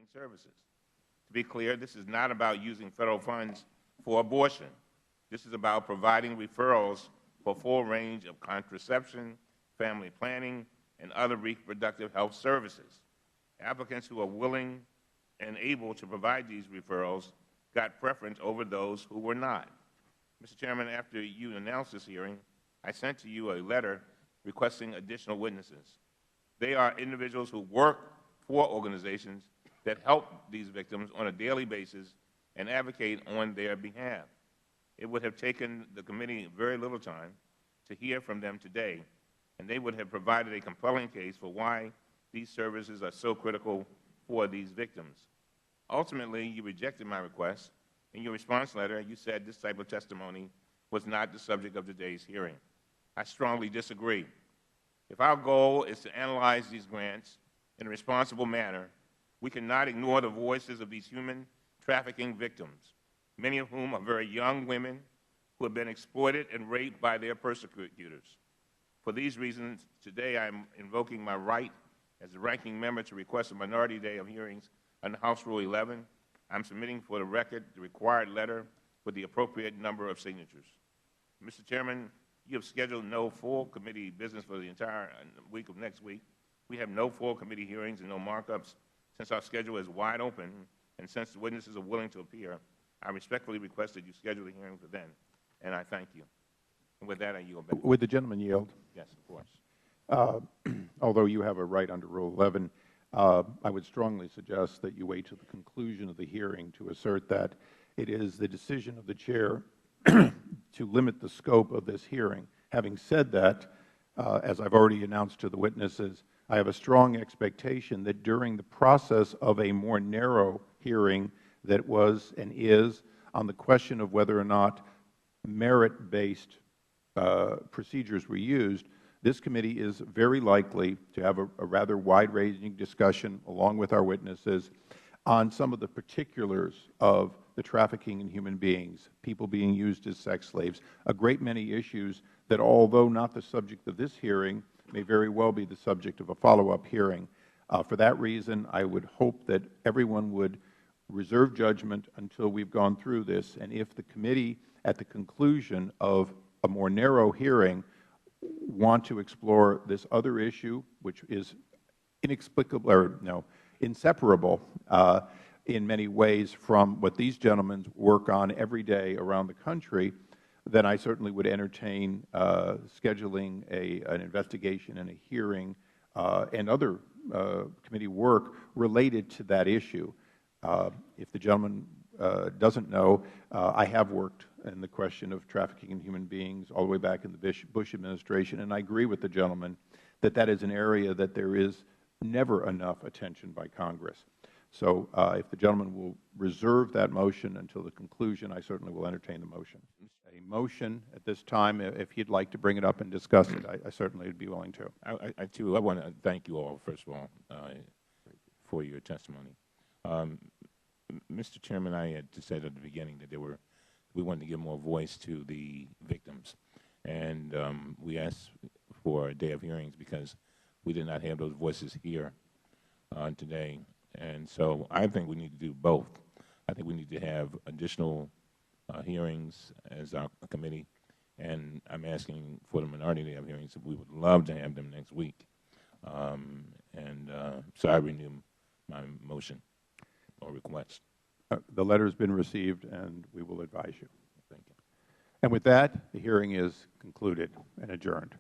trafficking services. To be clear, this is not about using federal funds for abortion. This is about providing referrals for a full range of contraception, family planning, and other reproductive health services. Applicants who are willing and able to provide these referrals got preference over those who were not. Mr. Chairman, after you announced this hearing, I sent to you a letter requesting additional witnesses. They are individuals who work for organizations that help these victims on a daily basis and advocate on their behalf. It would have taken the committee very little time to hear from them today, and they would have provided a compelling case for why these services are so critical for these victims. Ultimately, you rejected my request. In your response letter, you said this type of testimony was not the subject of today's hearing. I strongly disagree. If our goal is to analyze these grants in a responsible manner, we cannot ignore the voices of these human trafficking victims, many of whom are very young women who have been exploited and raped by their persecutors. For these reasons, today I am invoking my right as the ranking member to request a minority day of hearings under House Rule 11. I'm submitting for the record the required letter with the appropriate number of signatures. Mr. Chairman, you have scheduled no full committee business for the entire week of next week. We have no full committee hearings and no markups. Since our schedule is wide open and since the witnesses are willing to appear, I respectfully request that you schedule the hearing for then, and I thank you. And with that, I yield back. Would the gentleman yield? Yes, of course. Although you have a right under Rule 11, I would strongly suggest that you wait to the conclusion of the hearing to assert that it is the decision of the Chair to limit the scope of this hearing. Having said that, as I've already announced to the witnesses, I have a strong expectation that during the process of a more narrow hearing that was and is on the question of whether or not merit-based procedures were used, this committee is very likely to have a rather wide-ranging discussion, along with our witnesses, on some of the particulars of the trafficking in human beings, people being used as sex slaves, a great many issues that, although not the subject of this hearing, may very well be the subject of a follow-up hearing. For that reason, I would hope that everyone would reserve judgment until we've gone through this, and if the committee, at the conclusion of a more narrow hearing, want to explore this other issue, which is inexplicable, or no, inseparable in many ways from what these gentlemen work on every day around the country, then I certainly would entertain scheduling an investigation and a hearing and other committee work related to that issue. If the gentleman doesn't know, I have worked in the question of trafficking in human beings all the way back in the Bush administration, and I agree with the gentleman that that is an area that there is never enough attention by Congress. So if the gentleman will reserve that motion until the conclusion, I certainly will entertain the motion. A motion at this time, if he'd like to bring it up and discuss it, I certainly would be willing to. I want to thank you all, first of all, for your testimony. Mr. Chairman, I had said at the beginning that we wanted to give more voice to the victims, and we asked for a day of hearings because we did not have those voices here today. And so I think we need to do both. I think we need to have additional hearings as our committee, and I'm asking for the minority day of hearings. We would love to have them next week. So I renew my motion or request. The letter has been received, and we will advise you. Thank you. And with that, the hearing is concluded and adjourned.